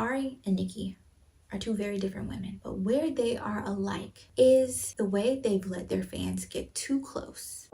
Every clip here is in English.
Ari and Nicki are two very different women, but where they are alike is the way they've let their fans get too close.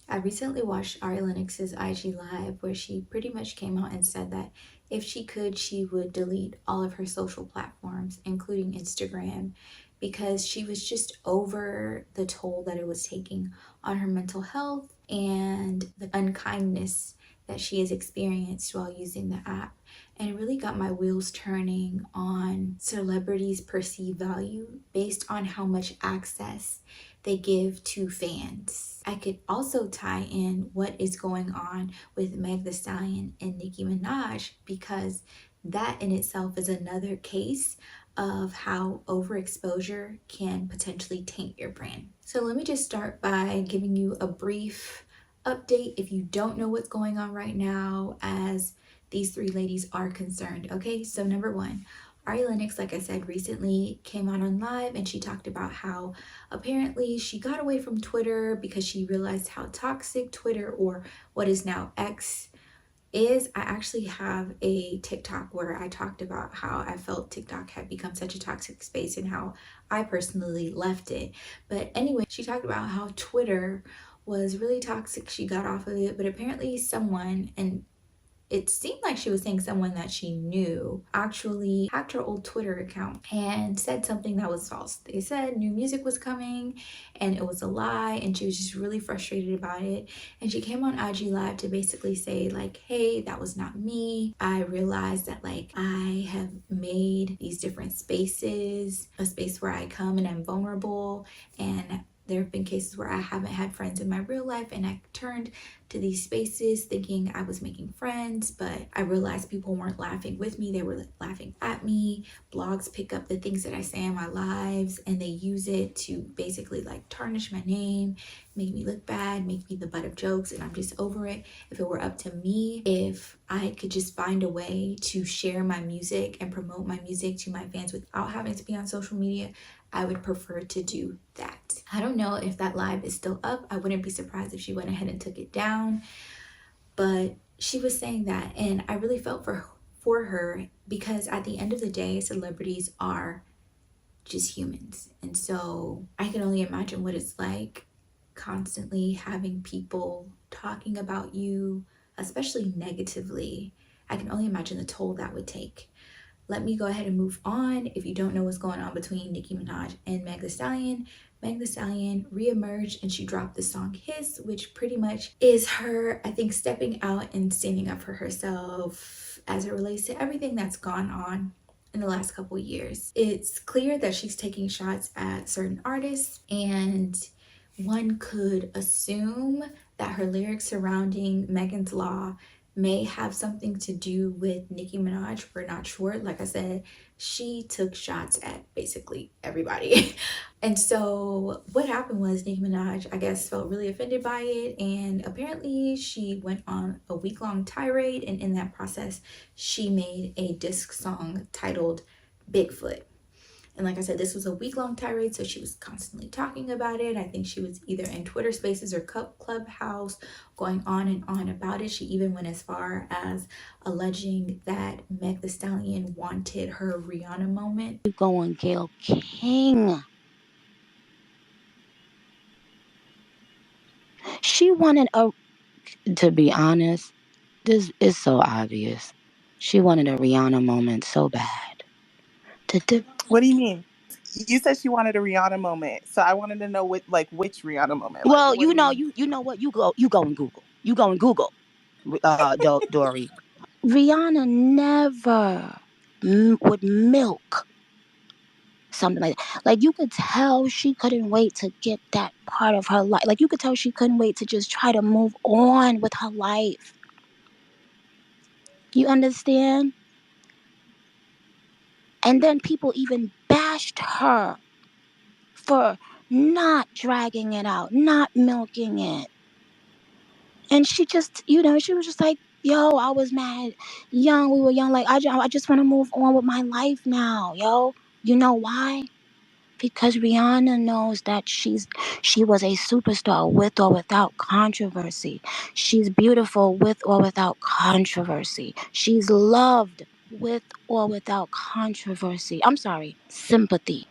I recently watched Ari Lennox's IG Live where she pretty much came out and said that if she could, she would delete all of her social platforms, including Instagram, because she was just over the toll that it was taking on her mental health and the unkindness that she has experienced while using the app. And it really got my wheels turning on celebrities' perceived value based on how much access they give to fans. I could also tie in what is going on with Meg Thee Stallion and Nicki Minaj, because that in itself is another case of how overexposure can potentially taint your brand. So let me just start by giving you a brief update if you don't know what's going on right now as these three ladies are concerned. Okay, so number one, Ari Lennox, like I said, recently came out on live and she talked about how apparently she got away from Twitter because she realized how toxic Twitter, or what is now X, is. I actually have a TikTok where I talked about how I felt TikTok had become such a toxic space and how I personally left it. But anyway, she talked about how Twitter was really toxic. She got off of it, but apparently someone, and it seemed like she was saying someone that she knew, actually hacked her old Twitter account and said something that was false. They said new music was coming and it was a lie, and she was just really frustrated about it. And she came on IG Live to basically say like, hey, that was not me. I realized that like I have made these different spaces a space where I come and I'm vulnerable, and there have been cases where I haven't had friends in my real life and I turned to these spaces thinking I was making friends, but I realized people weren't laughing with me, they were laughing at me. Blogs pick up the things that I say in my lives and they use it to basically like tarnish my name, make me look bad, make me the butt of jokes, and I'm just over it. If it were up to me, if I could just find a way to share my music and promote my music to my fans without having to be on social media, I would prefer to do that. I don't know if that live is still up. I wouldn't be surprised if she went ahead and took it down, but she was saying that, and I really felt for her, because at the end of the day, celebrities are just humans. And so I can only imagine what it's like constantly having people talking about you, especially negatively. I can only imagine the toll that would take. Let me go ahead and move on. If you don't know what's going on between Nicki Minaj and Meg Thee Stallion, Meg Thee Stallion reemerged and she dropped the song His, which pretty much is her, I think, stepping out and standing up for herself as it relates to everything that's gone on in the last couple of years. It's clear that she's taking shots at certain artists, and one could assume that her lyrics surrounding Megan's Law may have something to do with Nicki Minaj. We're not sure. Like I said, she took shots at basically everybody. And so what happened was Nicki Minaj, I guess, felt really offended by it, and apparently she went on a week-long tirade, and in that process she made a diss song titled Bigfoot. And like I said, this was a week-long tirade, so she was constantly talking about it. I think she was either in Twitter Spaces or Clubhouse going on and on about it. She even went as far as alleging that Meg Thee Stallion wanted her Rihanna moment. You going, Gayle King. She wanted to be honest, this is so obvious. She wanted a Rihanna moment so bad. What do you mean? You said she wanted a Rihanna moment, so I wanted to know which Rihanna moment. Well, like, you know what, you go and Google. You go and Google, Dory. Rihanna never would milk something like that. Like, you could tell she couldn't wait to get that part of her life. Like, you could tell she couldn't wait to just try to move on with her life. You understand? And then people even bashed her for not dragging it out, not milking it. And she just, she was just like, yo, I was mad young. We were young. Like, I just want to move on with my life now, yo. You know why? Because Rihanna knows that she was a superstar with or without controversy. She's beautiful with or without controversy. She's loved with or without controversy. I'm sorry, sympathy.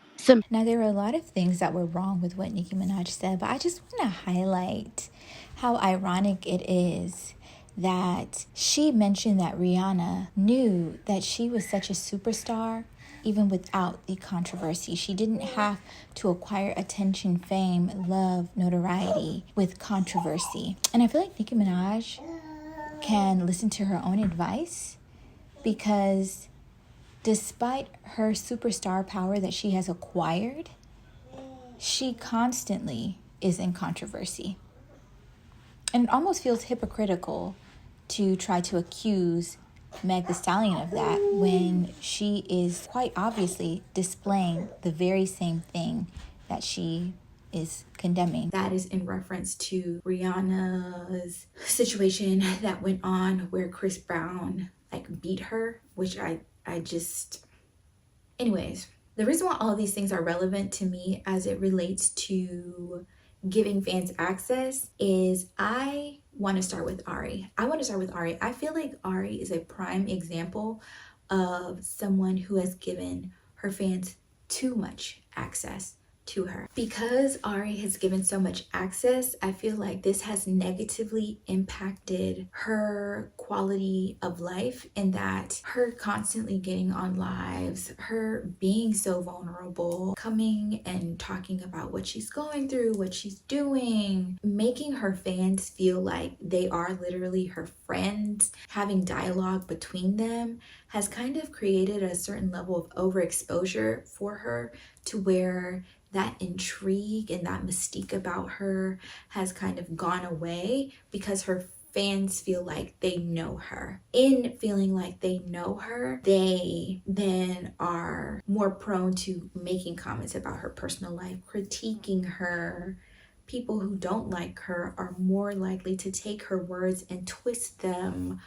Now, there were a lot of things that were wrong with what Nicki Minaj said, but I just want to highlight how ironic it is that she mentioned that Rihanna knew that she was such a superstar even without the controversy. She didn't have to acquire attention, fame, love, notoriety with controversy. And I feel like Nicki Minaj can listen to her own advice, because despite her superstar power that she has acquired, she constantly is in controversy. And it almost feels hypocritical to try to accuse Meg Thee Stallion of that when she is quite obviously displaying the very same thing that she is condemning. That is in reference to Rihanna's situation that went on where Chris Brown beat her, which I just... Anyways, the reason why all of these things are relevant to me as it relates to giving fans access is I want to start with Ari. I feel like Ari is a prime example of someone who has given her fans too much access to her. Because Ari has given so much access, I feel like this has negatively impacted her quality of life, in that her constantly getting on lives, her being so vulnerable, coming and talking about what she's going through, what she's doing, making her fans feel like they are literally her friends, having dialogue between them, has kind of created a certain level of overexposure for her, to where that intrigue and that mystique about her has kind of gone away, because her fans feel like they know her. In feeling like they know her, they then are more prone to making comments about her personal life, critiquing her. People who don't like her are more likely to take her words and twist them,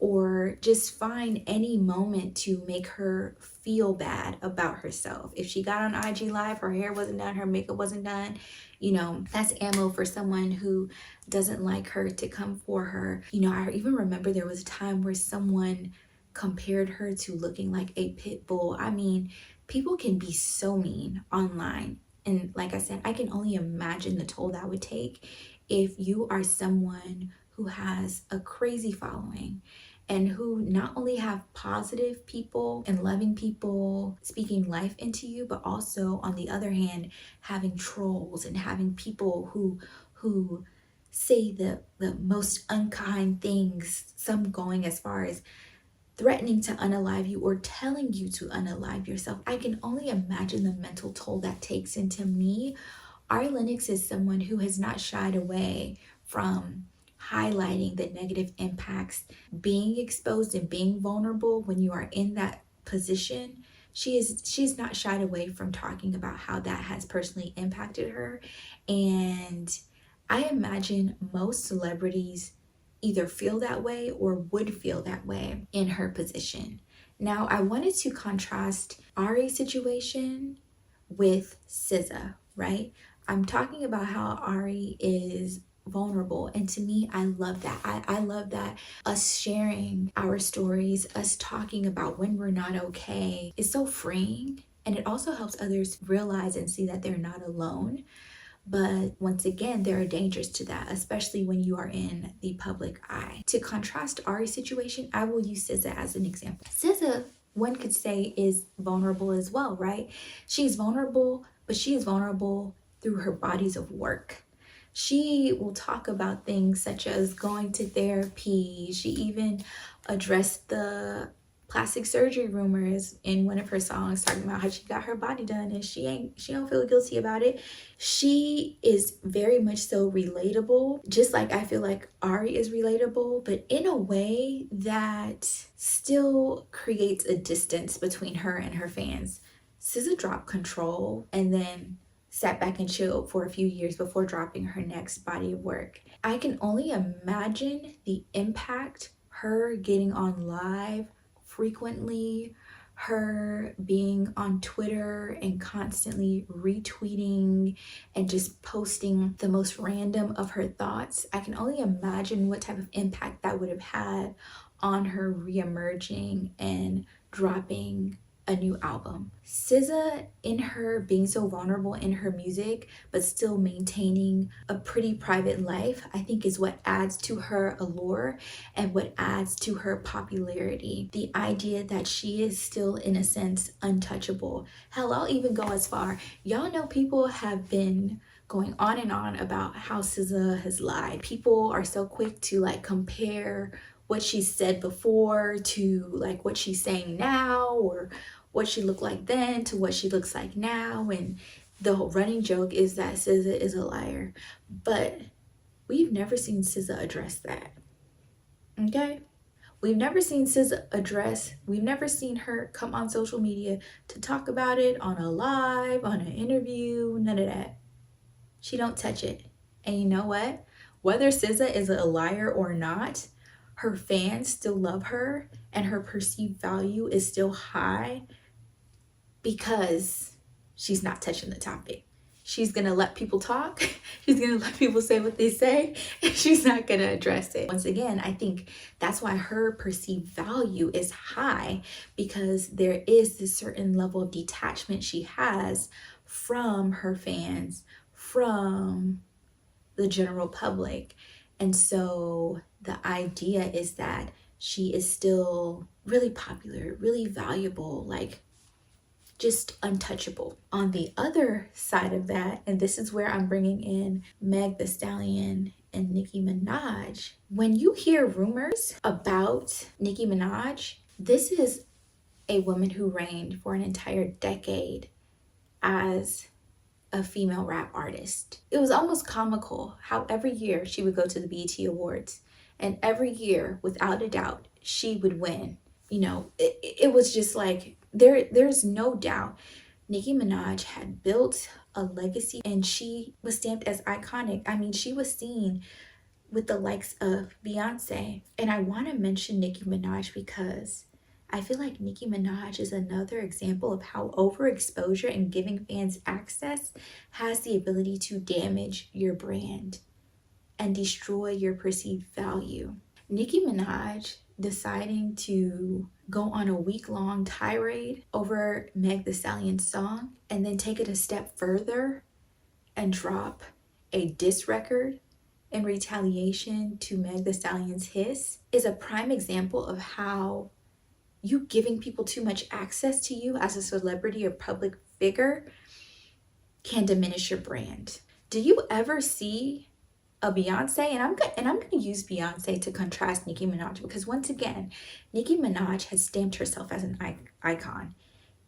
or just find any moment to make her feel bad about herself. If she got on IG Live, her hair wasn't done, her makeup wasn't done, that's ammo for someone who doesn't like her to come for her. I even remember there was a time where someone compared her to looking like a pit bull. I mean, people can be so mean online. And like I said, I can only imagine the toll that would take if you are someone who has a crazy following, and who not only have positive people and loving people speaking life into you, but also on the other hand, having trolls and having people who say the most unkind things, some going as far as threatening to unalive you or telling you to unalive yourself. I can only imagine the mental toll that takes. And to me, Ari Lennox is someone who has not shied away from highlighting the negative impacts, being exposed and being vulnerable when you are in that position. She's not shied away from talking about how that has personally impacted her. And I imagine most celebrities either feel that way or would feel that way in her position. Now, I wanted to contrast Ari's situation with SZA, right? I'm talking about how Ari is vulnerable, and to me, I love that. I love that us sharing our stories, us talking about when we're not okay, is so freeing, and it also helps others realize and see that they're not alone. But once again, there are dangers to that, especially when you are in the public eye. To contrast Ari's situation, I will use SZA as an example. SZA, one could say, is vulnerable as well, right? She's vulnerable, but she is vulnerable through her bodies of work. She will talk about things such as going to therapy. She even addressed the plastic surgery rumors in one of her songs, talking about how she got her body done and she don't feel guilty about it. She is very much so relatable, just like I feel like Ari is relatable, but in a way that still creates a distance between her and her fans. SZA dropped Control and then sat back and chilled for a few years before dropping her next body of work. I can only imagine the impact her getting on live frequently, her being on Twitter and constantly retweeting and just posting the most random of her thoughts, I can only imagine what type of impact that would have had on her reemerging and dropping a new album. SZA, in her being so vulnerable in her music but still maintaining a pretty private life, I think is what adds to her allure and what adds to her popularity. The idea that she is still, in a sense, untouchable. Hell, I'll even go as far, y'all know people have been going on and on about how SZA has lied. People are so quick to like compare what she said before to like what she's saying now, or what she looked like then to what she looks like now. And the whole running joke is that SZA is a liar. But we've never seen SZA address that. Okay? We've never seen we've never seen her come on social media to talk about it on a live, on an interview, none of that. She don't touch it. And you know what? Whether SZA is a liar or not, her fans still love her and her perceived value is still high because she's not touching the topic. She's gonna let people talk. She's gonna let people say what they say, and she's not gonna address it. Once again, I think that's why her perceived value is high, because there is this certain level of detachment she has from her fans, from the general public. And so the idea is that she is still really popular, really valuable, like just untouchable. On the other side of that, and this is where I'm bringing in Meg Thee Stallion and Nicki Minaj. When you hear rumors about Nicki Minaj, this is a woman who reigned for an entire decade as a female rap artist. It was almost comical how every year she would go to the BET Awards, and every year, without a doubt, she would win. You know, it was just like, there's no doubt Nicki Minaj had built a legacy and she was stamped as iconic. I mean, she was seen with the likes of Beyonce. And I want to mention Nicki Minaj because I feel like Nicki Minaj is another example of how overexposure and giving fans access has the ability to damage your brand and destroy your perceived value. Nicki Minaj deciding to go on a week-long tirade over Meg Thee Stallion's song and then take it a step further and drop a diss record in retaliation to Meg Thee Stallion's hiss is a prime example of how you giving people too much access to you as a celebrity or public figure can diminish your brand. Do you ever see a Beyonce, and I'm going to use Beyonce to contrast Nicki Minaj, because once again, Nicki Minaj has stamped herself as an icon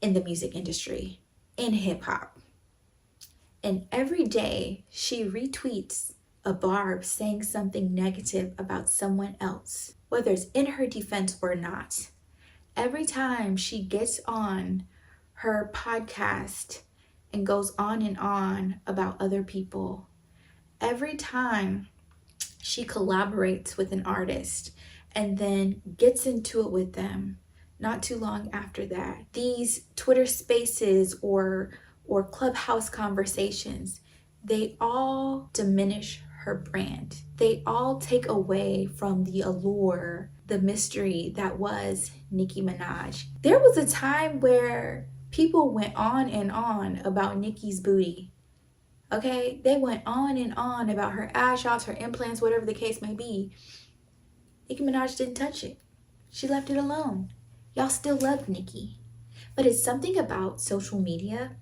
in the music industry, in hip hop. And every day she retweets a barb saying something negative about someone else, whether it's in her defense or not. Every time she gets on her podcast and goes on and on about other people, every time she collaborates with an artist and then gets into it with them, not too long after that, these Twitter spaces or Clubhouse conversations, they all diminish her brand. They all take away from the allure, the mystery that was Nicki Minaj. There was a time where people went on and on about Nicki's booty. Okay, they went on and on about her ass shots, her implants, whatever the case may be. Nicki Minaj didn't touch it. She left it alone. Y'all still loved Nicki. But it's something about social media,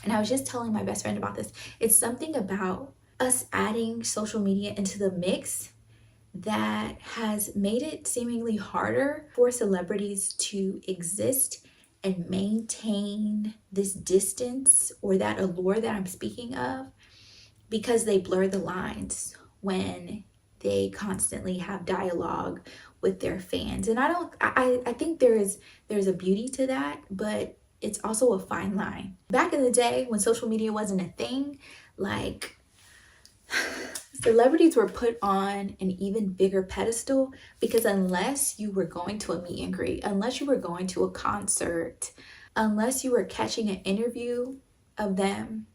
and I was just telling my best friend about this. It's something about us adding social media into the mix that has made it seemingly harder for celebrities to exist and maintain this distance or that allure that I'm speaking of, because they blur the lines when they constantly have dialogue with their fans. And I think there's a beauty to that, but it's also a fine line. Back in the day when social media wasn't a thing, like Celebrities were put on an even bigger pedestal because unless you were going to a meet and greet, unless you were going to a concert, unless you were catching an interview of them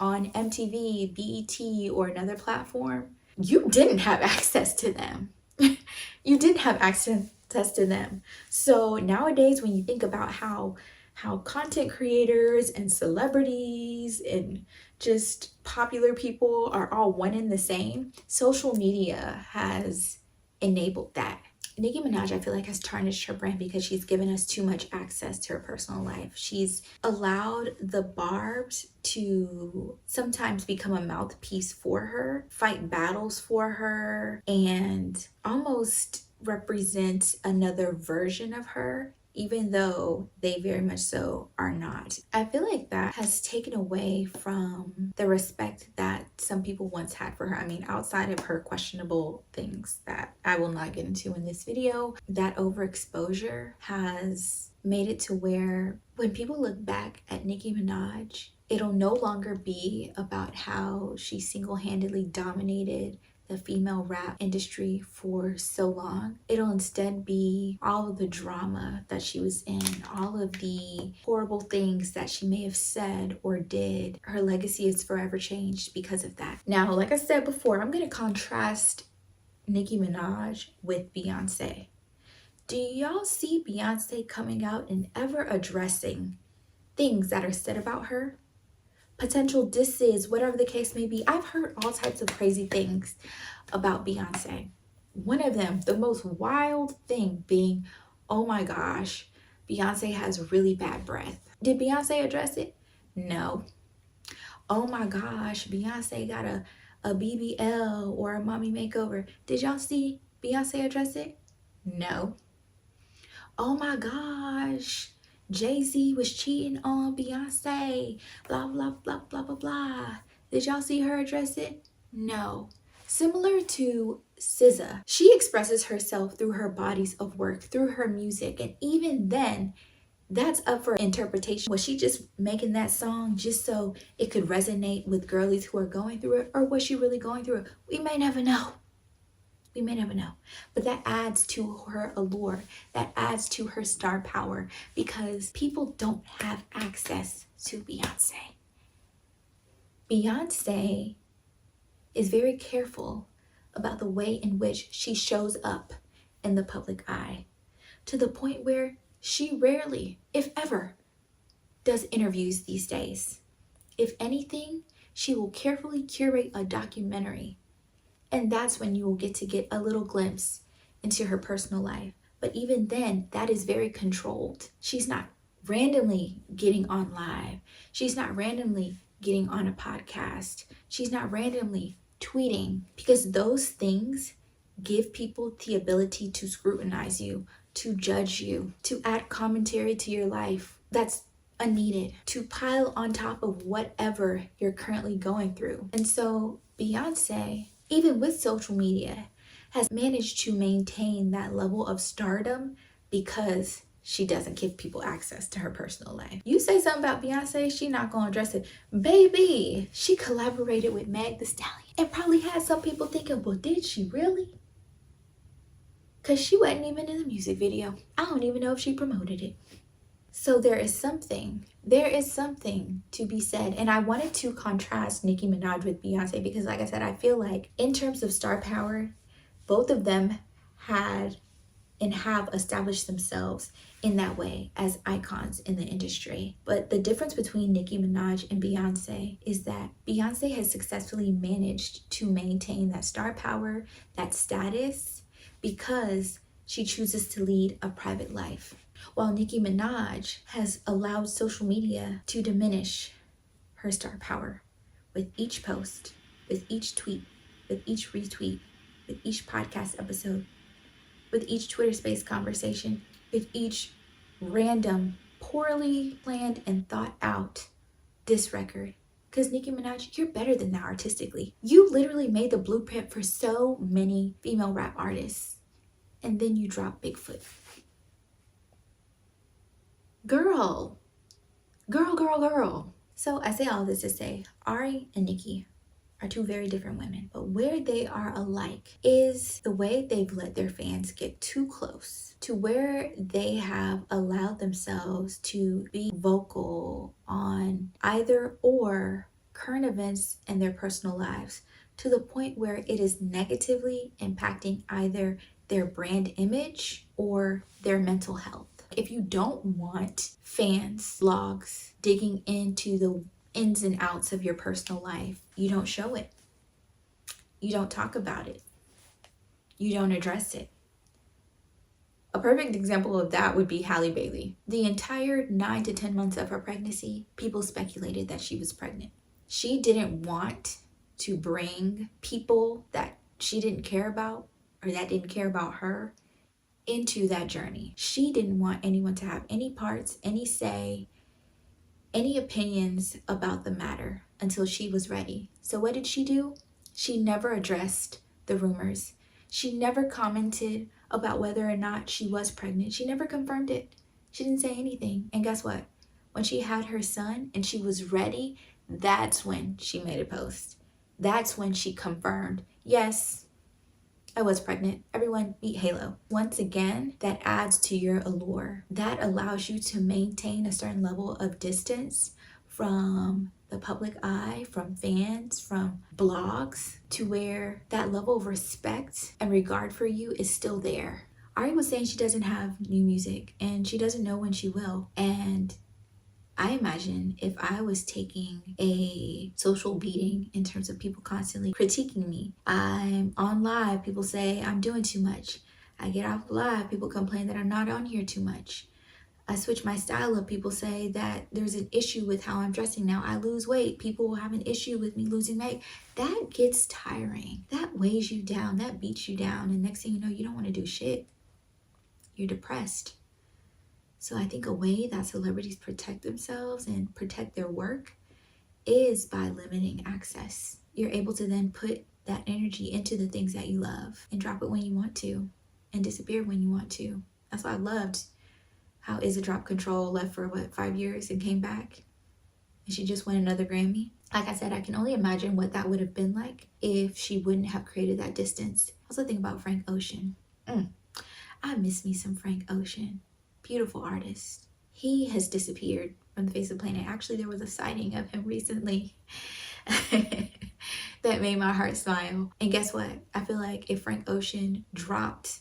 on MTV, BET, or another platform, you didn't have access to them. You didn't have access to them. So nowadays, when you think about how content creators and celebrities and just popular people are all one and the same, social media has enabled that. Nicki Minaj, I feel like, has tarnished her brand because she's given us too much access to her personal life. She's allowed the Barbs to sometimes become a mouthpiece for her, fight battles for her, and almost represent another version of her, even though they very much so are not. I feel like that has taken away from the respect that some people once had for her. I mean, outside of her questionable things that I will not get into in this video, that overexposure has made it to where when people look back at Nicki Minaj, it'll no longer be about how she single-handedly dominated the female rap industry for so long. It'll instead be all of the drama that she was in, all of the horrible things that she may have said or did. Her legacy is forever changed because of that. Now, like I said before, I'm going to contrast Nicki Minaj with Beyonce. Do y'all see Beyonce coming out and ever addressing things that are said about her? Potential disses, whatever the case may be. I've heard all types of crazy things about Beyonce. One of them, the most wild thing being, oh my gosh, Beyonce has really bad breath. Did Beyonce address it? No. Oh my gosh, Beyonce got a BBL or a mommy makeover. Did y'all see Beyonce address it? No. Oh my gosh, Jay-Z was cheating on Beyonce, blah, blah, blah, blah, blah, blah. Did y'all see her address it? No. Similar to SZA, she expresses herself through her bodies of work, through her music, and even then, that's up for interpretation. Was she just making that song just so it could resonate with girlies who are going through it, or was she really going through it? We may never know. We may never know, but that adds to her allure, that adds to her star power, because people don't have access to Beyonce. Beyonce is very careful about the way in which she shows up in the public eye, to the point where she rarely, if ever, does interviews these days. If anything, she will carefully curate a documentary. And that's when you will get a little glimpse into her personal life. But even then, that is very controlled. She's not randomly getting on live. She's not randomly getting on a podcast. She's not randomly tweeting, because those things give people the ability to scrutinize you, to judge you, to add commentary to your life that's unneeded, to pile on top of whatever you're currently going through. And so Beyonce, even with social media, has managed to maintain that level of stardom because she doesn't give people access to her personal life. You say something about Beyonce, she not gonna address it. Baby, she collaborated with Meg Thee Stallion. It probably had some people thinking, well, did she really? Because she wasn't even in the music video. I don't even know if she promoted it. So there is something to be said. And I wanted to contrast Nicki Minaj with Beyonce because, like I said, I feel like in terms of star power, both of them had and have established themselves in that way as icons in the industry. But the difference between Nicki Minaj and Beyonce is that Beyonce has successfully managed to maintain that star power, that status, because she chooses to lead a private life. While Nicki Minaj has allowed social media to diminish her star power with each post, with each tweet, with each retweet, with each podcast episode, with each Twitter space conversation, with each random, poorly planned and thought out diss record. Because Nicki Minaj, you're better than that artistically. You literally made the blueprint for so many female rap artists. And then you drop Bigfoot. Girl. So I say all this to say, Ari and Nicki are two very different women. But where they are alike is the way they've let their fans get too close to where they have allowed themselves to be vocal on either or current events in their personal lives to the point where it is negatively impacting either their brand image or their mental health. If you don't want fans, blogs digging into the ins and outs of your personal life, you don't show it. You don't talk about it. You don't address it. A perfect example of that would be Halle Bailey. The entire 9 to 10 months of her pregnancy, people speculated that she was pregnant. She didn't want to bring people that she didn't care about or that didn't care about her into that journey. She didn't want anyone to have any parts, any say, any opinions about the matter until she was ready. So what did she do? She never addressed the rumors. She never commented about whether or not she was pregnant. She never confirmed it. She didn't say anything. And guess what? When she had her son and she was ready, that's when she made a post. That's when she confirmed, yes, I was pregnant. Everyone meet Halo. Once again, that adds to your allure. That allows you to maintain a certain level of distance from the public eye, from fans, from blogs, to where that level of respect and regard for you is still there. Ari was saying she doesn't have new music and she doesn't know when she will. And I imagine if I was taking a social beating in terms of people constantly critiquing me, I'm on live, people say I'm doing too much. I get off live, people complain that I'm not on here too much. I switch my style up, people say that there's an issue with how I'm dressing now. I lose weight, people will have an issue with me losing weight. That gets tiring. That weighs you down, that beats you down. And next thing you know, you don't want to do shit. You're depressed. So I think a way that celebrities protect themselves and protect their work is by limiting access. You're able to then put that energy into the things that you love and drop it when you want to and disappear when you want to. That's why I loved how Is a Drop Control left for 5 years and came back and she just won another Grammy. Like I said, I can only imagine what that would have been like if she wouldn't have created that distance. I also think about Frank Ocean. I miss me some Frank Ocean. Beautiful artist. He has disappeared from the face of the planet. Actually, there was a sighting of him recently that made my heart smile. And guess what? I feel like if Frank Ocean dropped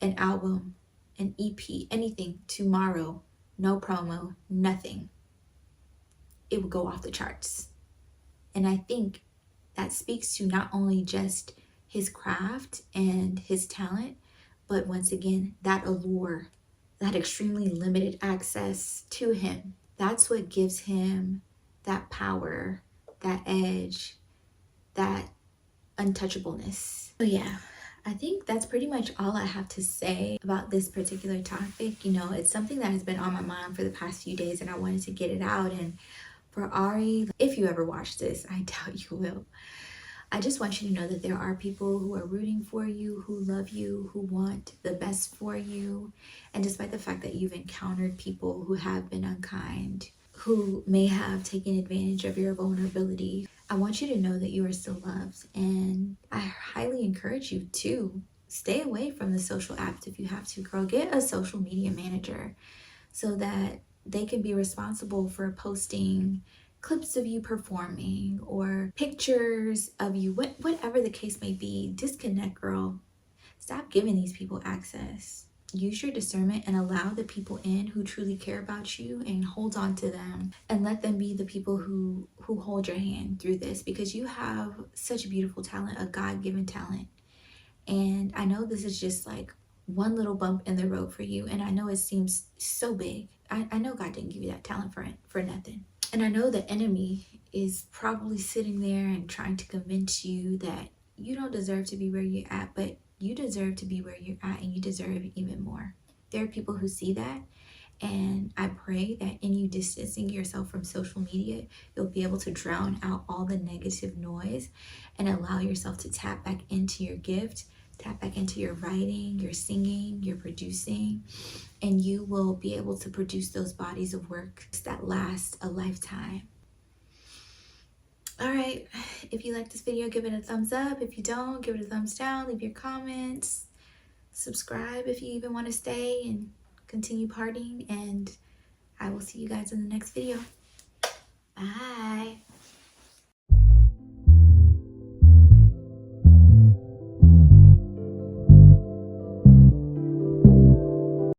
an album, an EP, anything tomorrow, no promo, nothing, it would go off the charts. And I think that speaks to not only just his craft and his talent, but once again, that allure, that extremely limited access to him. That's what gives him that power, that edge, that untouchableness. So yeah, I think that's pretty much all I have to say about this particular topic. You know, it's something that has been on my mind for the past few days and I wanted to get it out. And for Ari, if you ever watch this, I doubt you will, I just want you to know that there are people who are rooting for you, who love you, who want the best for you. And despite the fact that you've encountered people who have been unkind, who may have taken advantage of your vulnerability, I want you to know that you are still loved. And I highly encourage you to stay away from the social apps if you have to. Girl, get a social media manager so that they can be responsible for posting clips of you performing or pictures of you, whatever the case may be. Disconnect, girl. Stop giving these people access. Use your discernment and allow the people in who truly care about you and hold on to them and let them be the people who hold your hand through this, because you have such beautiful talent, a God-given talent. And I know this is just like one little bump in the road for you, and I know it seems so big. I know God didn't give you that talent for nothing. And I know the enemy is probably sitting there and trying to convince you that you don't deserve to be where you're at, but you deserve to be where you're at and you deserve even more. There are people who see that, and I pray that in you distancing yourself from social media, you'll be able to drown out all the negative noise and allow yourself to tap back into your gift, tap back into your writing, your singing, your producing, and you will be able to produce those bodies of work that last a lifetime. All right, if you like this video, give it a thumbs up. If you don't, give it a thumbs down. Leave your comments. Subscribe if you even want to stay and continue partying. And I will see you guys in the next video. Bye.